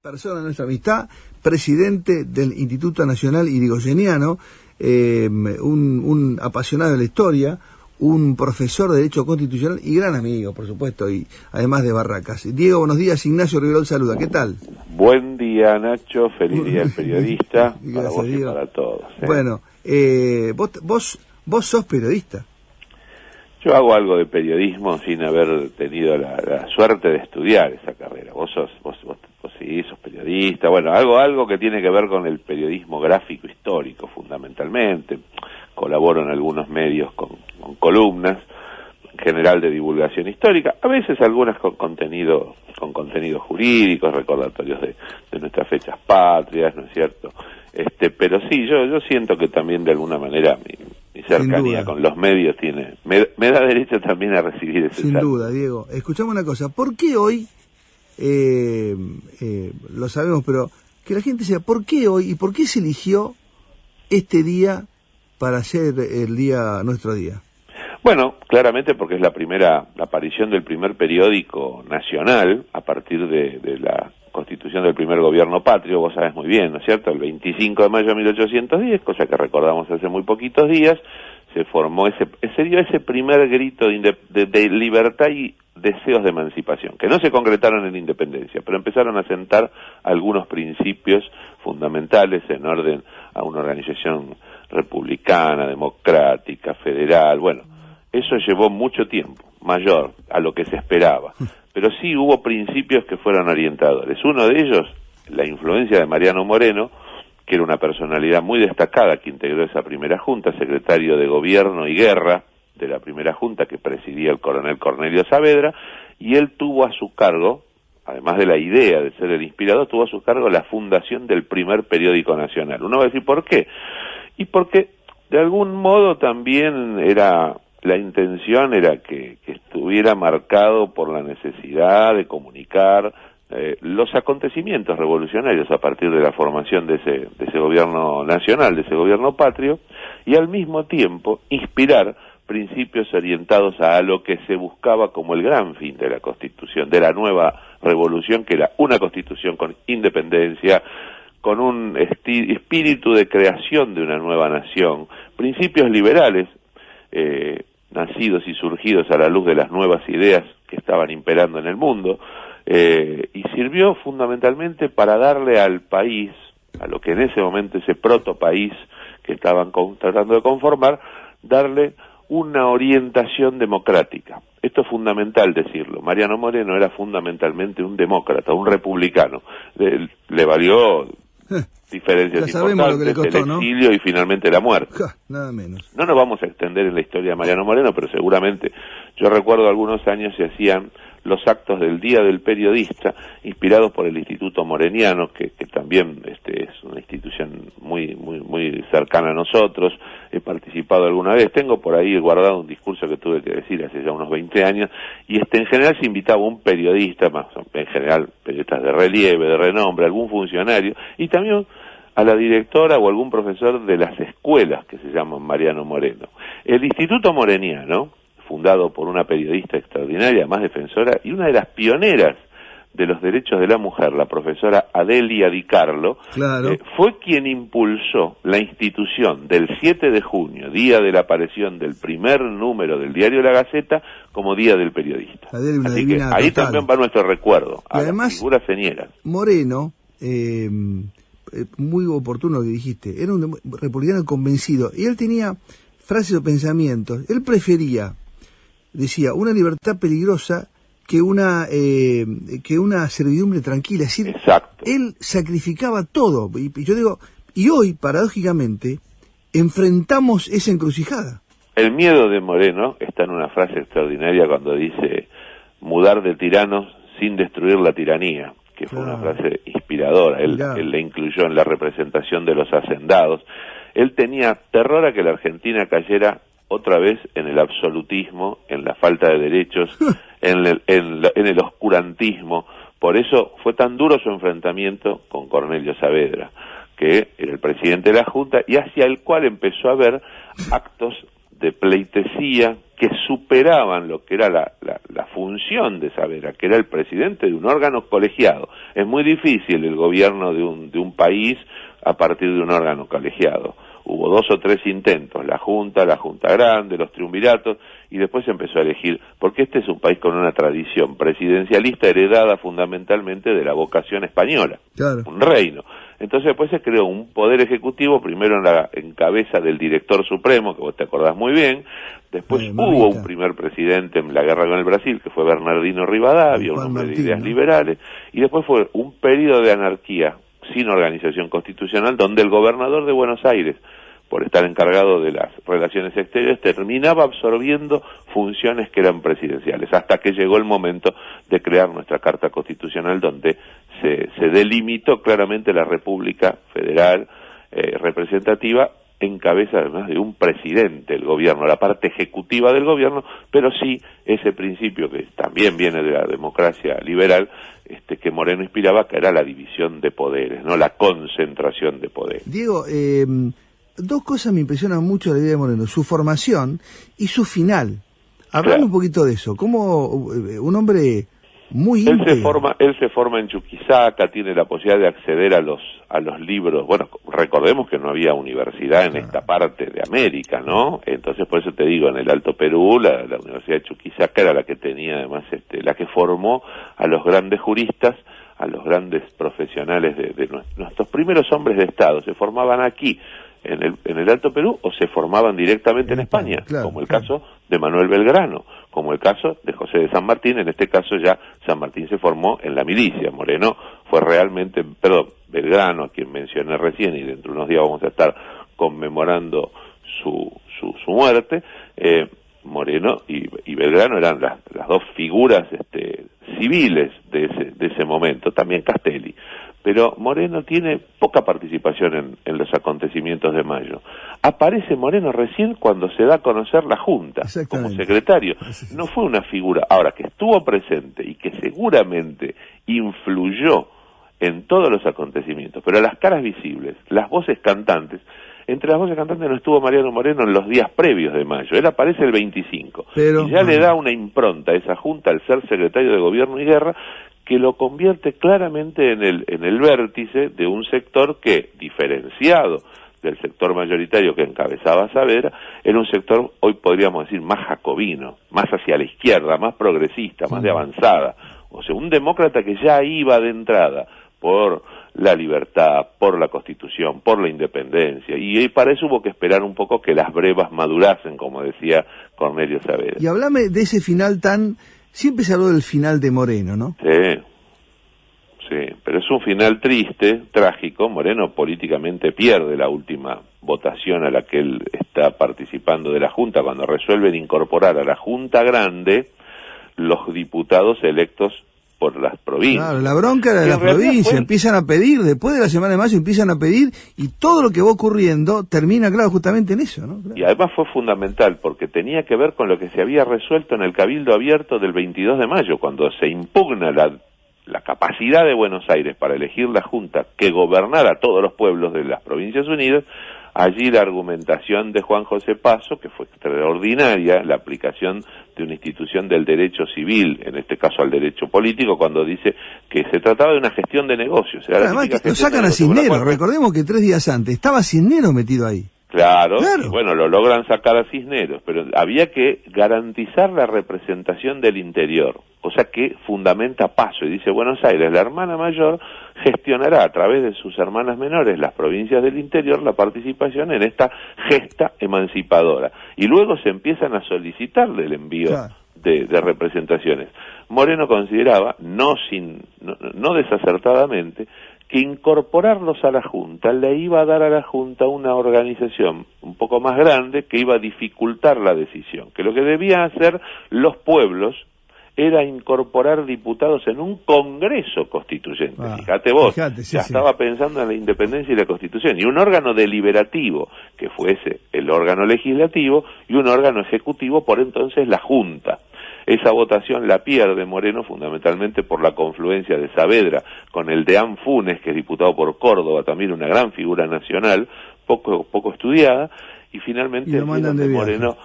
Persona de nuestra amistad, presidente del Instituto Nacional Irigoyeniano, un apasionado de la historia, un profesor de Derecho Constitucional y gran amigo, por supuesto, y además de Barracas. Diego, buenos días. Ignacio Riverol saluda. ¿Qué tal? Buen día, Nacho. Feliz día al periodista. Para vos y para todos. Bueno, vos sos periodista. Yo hago algo de periodismo sin haber tenido la suerte de estudiar esa carrera. Vos sí, sos periodista. Bueno, algo que tiene que ver con el periodismo gráfico histórico, fundamentalmente. Colaboro en algunos medios con columnas, en general de divulgación histórica, a veces algunas con contenidos jurídicos, recordatorios de nuestras fechas patrias, ¿no es cierto? Pero sí, yo siento que también de alguna manera mi cercanía con los medios me da derecho también a recibir ese Sin duda, Diego. Escuchame una cosa, ¿por qué hoy, lo sabemos, pero que la gente sea, ¿por qué hoy y por qué se eligió este día para ser nuestro día? Bueno, claramente porque es la aparición del primer periódico nacional a partir de la constitución del primer gobierno patrio, vos sabés muy bien, ¿no es cierto? El 25 de mayo de 1810, cosa que recordamos hace muy poquitos días, se formó ese primer grito de libertad y deseos de emancipación, que no se concretaron en la independencia, pero empezaron a sentar algunos principios fundamentales en orden a una organización republicana, democrática, federal. Bueno, eso llevó mucho tiempo, mayor a lo que se esperaba, pero sí hubo principios que fueron orientadores. Uno de ellos, la influencia de Mariano Moreno, que era una personalidad muy destacada que integró esa primera junta, secretario de Gobierno y Guerra de la primera junta que presidía el coronel Cornelio Saavedra, y él tuvo a su cargo, además de la idea de ser el inspirador, tuvo a su cargo la fundación del primer periódico nacional. Uno va a decir, ¿por qué? Y porque de algún modo también la intención era que estuviera marcado por la necesidad de comunicar los acontecimientos revolucionarios a partir de la formación de ese gobierno nacional, de ese gobierno patrio, y al mismo tiempo inspirar principios orientados a lo que se buscaba como el gran fin de la Constitución, de la nueva revolución, que era una Constitución con independencia, con un espíritu de creación de una nueva nación, principios liberales, nacidos y surgidos a la luz de las nuevas ideas que estaban imperando en el mundo, y sirvió fundamentalmente para darle al país, a lo que en ese momento ese protopaís que estaban tratando de conformar, darle una orientación democrática. Esto es fundamental decirlo. Mariano Moreno era fundamentalmente un demócrata, un republicano. Le valió diferencias importantes, el exilio, ¿no? Y finalmente la muerte. Nada menos. No nos vamos a extender en la historia de Mariano Moreno, pero seguramente, yo recuerdo algunos años se hacían los actos del Día del Periodista, inspirados por el Instituto Moreniano, que también es una institución muy cercana a nosotros. He participado alguna vez, tengo por ahí guardado un discurso que tuve que decir hace ya unos 20 años, y en general se invitaba un periodista, más en general periodistas de relieve, de renombre, algún funcionario, y también a la directora o algún profesor de las escuelas que se llaman Mariano Moreno. El Instituto Moreniano, fundado por una periodista extraordinaria, más defensora, y una de las pioneras de los derechos de la mujer, la profesora Adelia Di Carlo, claro, fue quien impulsó la institución del 7 de junio, día de la aparición del primer número del diario La Gaceta, como Día del Periodista. Así que ahí también va nuestro recuerdo a las figuras señeras. Moreno, muy oportuno lo que dijiste, era un republicano convencido, y él tenía frases o pensamientos. Él prefería, decía, una libertad peligrosa que una servidumbre tranquila. Es decir, exacto, él sacrificaba todo. Y yo digo, y hoy, paradójicamente, enfrentamos esa encrucijada. El miedo de Moreno está en una frase extraordinaria cuando dice mudar de tiranos sin destruir la tiranía, que fue una frase inspiradora. Él la incluyó en la representación de los hacendados. Él tenía terror a que la Argentina cayera otra vez en el absolutismo, en la falta de derechos, en el oscurantismo. Por eso fue tan duro su enfrentamiento con Cornelio Saavedra, que era el presidente de la Junta, y hacia el cual empezó a haber actos de pleitesía que superaban lo que era la función de Saavedra, que era el presidente de un órgano colegiado. Es muy difícil el gobierno de un país a partir de un órgano colegiado. Hubo 2 o 3 intentos, la Junta Grande, los triunviratos, y después se empezó a elegir, porque este es un país con una tradición presidencialista heredada fundamentalmente de la vocación española, claro. Un reino. Entonces después se creó un poder ejecutivo, primero en cabeza del director supremo, que vos te acordás muy bien, después hubo un primer presidente en la guerra con el Brasil, que fue Bernardino Rivadavia, un hombre de ideas liberales, y después fue un periodo de anarquía, sin organización constitucional, donde el gobernador de Buenos Aires, por estar encargado de las relaciones exteriores, terminaba absorbiendo funciones que eran presidenciales, hasta que llegó el momento de crear nuestra Carta Constitucional, donde se delimitó claramente la República Federal representativa, en cabeza además de un presidente del gobierno, la parte ejecutiva del gobierno, pero sí ese principio que también viene de la democracia liberal, que Moreno inspiraba, que era la división de poderes, no la concentración de poderes. Diego, 2 cosas me impresionan mucho de la vida de Moreno: su formación y su final. Hablame un poquito de eso. Como un hombre muy íntegro. Él se forma en Chuquisaca, tiene la posibilidad de acceder a los libros. Bueno, recordemos que no había universidad en esta parte de América, ¿no? Entonces, por eso te digo, en el Alto Perú, la Universidad de Chuquisaca era la que tenía, además, la que formó a los grandes juristas, a los grandes profesionales de nuestros primeros hombres de Estado. Se formaban aquí, en el Alto Perú, o se formaban directamente en España, como el caso de Manuel Belgrano, como el caso de José de San Martín. En este caso ya San Martín se formó en la milicia. Moreno fue realmente, Belgrano, a quien mencioné recién, y dentro de unos días vamos a estar conmemorando su muerte. Moreno y Belgrano eran las 2 figuras civiles de ese momento, también Castelli. Pero Moreno tiene poca participación en los acontecimientos de mayo. Aparece Moreno recién cuando se da a conocer la Junta como secretario. No fue una figura, ahora, que estuvo presente y que seguramente influyó en todos los acontecimientos, pero las caras visibles, las voces cantantes. Entre las voces cantantes no estuvo Mariano Moreno en los días previos de mayo. Él aparece el 25. Y ya le da una impronta a esa Junta al ser secretario de Gobierno y Guerra, que lo convierte claramente en el vértice de un sector que, diferenciado del sector mayoritario que encabezaba Saavedra, era un sector, hoy podríamos decir, más jacobino, más hacia la izquierda, más progresista, más de avanzada. O sea, un demócrata que ya iba de entrada por la libertad, por la Constitución, por la independencia, y para eso hubo que esperar un poco que las brevas madurasen, como decía Cornelio Saavedra. Y hablame de ese final tan... Siempre se habló del final de Moreno, ¿no? Sí, pero es un final triste, trágico. Moreno políticamente pierde la última votación a la que él está participando de la Junta, cuando resuelven incorporar a la Junta Grande los diputados electos por las provincias. Claro, la bronca era de la provincia, empiezan a pedir, después de la semana de mayo empiezan a pedir, y todo lo que va ocurriendo termina, claro, justamente en eso, ¿no? Claro. Y además fue fundamental, porque tenía que ver con lo que se había resuelto en el Cabildo Abierto del 22 de mayo, cuando se impugna la capacidad de Buenos Aires para elegir la Junta que gobernara a todos los pueblos de las Provincias Unidas. Allí la argumentación de Juan José Paso, que fue extraordinaria, la aplicación de una institución del derecho civil, en este caso al derecho político, cuando dice que se trataba de una gestión de negocios. Además, que lo sacan a Cisneros, recordemos que 3 días antes estaba Cisneros metido ahí. Claro, y bueno, lo logran sacar a Cisneros, pero había que garantizar la representación del interior, cosa que fundamenta Paso, y dice: Buenos Aires, la hermana mayor, gestionará a través de sus hermanas menores, las provincias del interior, la participación en esta gesta emancipadora. Y luego se empiezan a solicitarle el envío de representaciones. Moreno consideraba, no desacertadamente, que incorporarlos a la Junta le iba a dar a la Junta una organización un poco más grande, que iba a dificultar la decisión, que lo que debían hacer los pueblos era incorporar diputados en un Congreso Constituyente. Fíjate vos, estaba pensando en la independencia y la Constitución, y un órgano deliberativo que fuese el órgano legislativo y un órgano ejecutivo, por entonces la Junta. Esa votación la pierde Moreno fundamentalmente por la confluencia de Saavedra con el Deán Funes, que es diputado por Córdoba, también una gran figura nacional, poco estudiada, y finalmente Moreno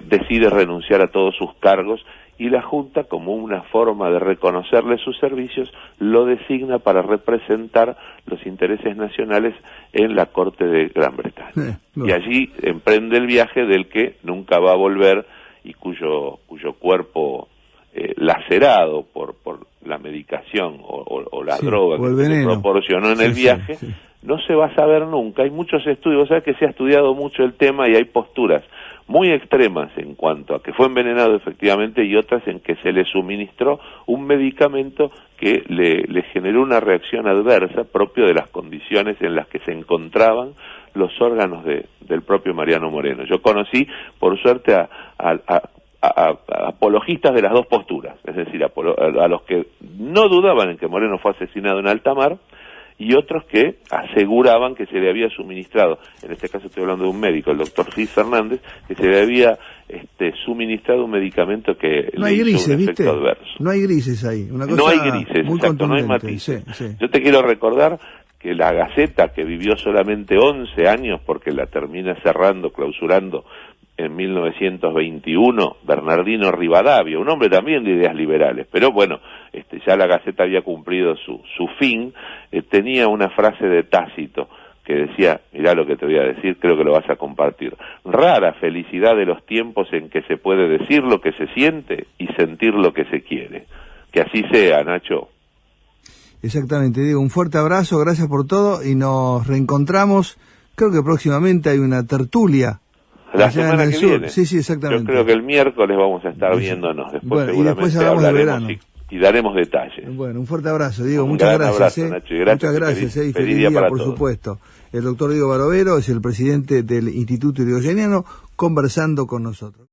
decide renunciar a todos sus cargos, y la Junta, como una forma de reconocerle sus servicios, lo designa para representar los intereses nacionales en la Corte de Gran Bretaña. Y allí emprende el viaje del que nunca va a volver, y cuyo cuerpo lacerado por la medicación o la droga que se proporcionó en el viaje, no se va a saber nunca. Hay muchos estudios, sabes que se ha estudiado mucho el tema, y hay posturas muy extremas en cuanto a que fue envenenado efectivamente, y otras en que se le suministró un medicamento que le generó una reacción adversa propio de las condiciones en las que se encontraban los órganos del propio Mariano Moreno. Yo conocí, por suerte, a apologistas de las dos posturas, es decir, a los que no dudaban en que Moreno fue asesinado en alta mar, y otros que aseguraban que se le había suministrado, en este caso estoy hablando de un médico, el doctor Cis Fernández, que se le había suministrado un medicamento que no le hizo un efecto adverso. No hay grises ahí, una cosa no hay grises, muy exacto, no hay matices. Sí. Yo te quiero recordar que la Gaceta, que vivió solamente 11 años, porque la termina clausurando en 1921, Bernardino Rivadavia, un hombre también de ideas liberales, pero bueno, ya la Gaceta había cumplido su fin, tenía una frase de Tácito que decía, mirá lo que te voy a decir, creo que lo vas a compartir: rara felicidad de los tiempos en que se puede decir lo que se siente y sentir lo que se quiere. Que así sea, Nacho. Exactamente, Diego, un fuerte abrazo, gracias por todo, y nos creo que próximamente hay una tertulia. La semana que viene. Sí, exactamente. Yo creo que el miércoles vamos a estar viéndonos. Después seguramente y después hablamos de verano. Y daremos detalles. Bueno, un fuerte abrazo, Diego. Muchas gracias. Abrazo, Nacho, muchas gracias. Y feliz día por supuesto. El doctor Diego Barovero es el presidente del Instituto Yrigoyeniano, conversando con nosotros.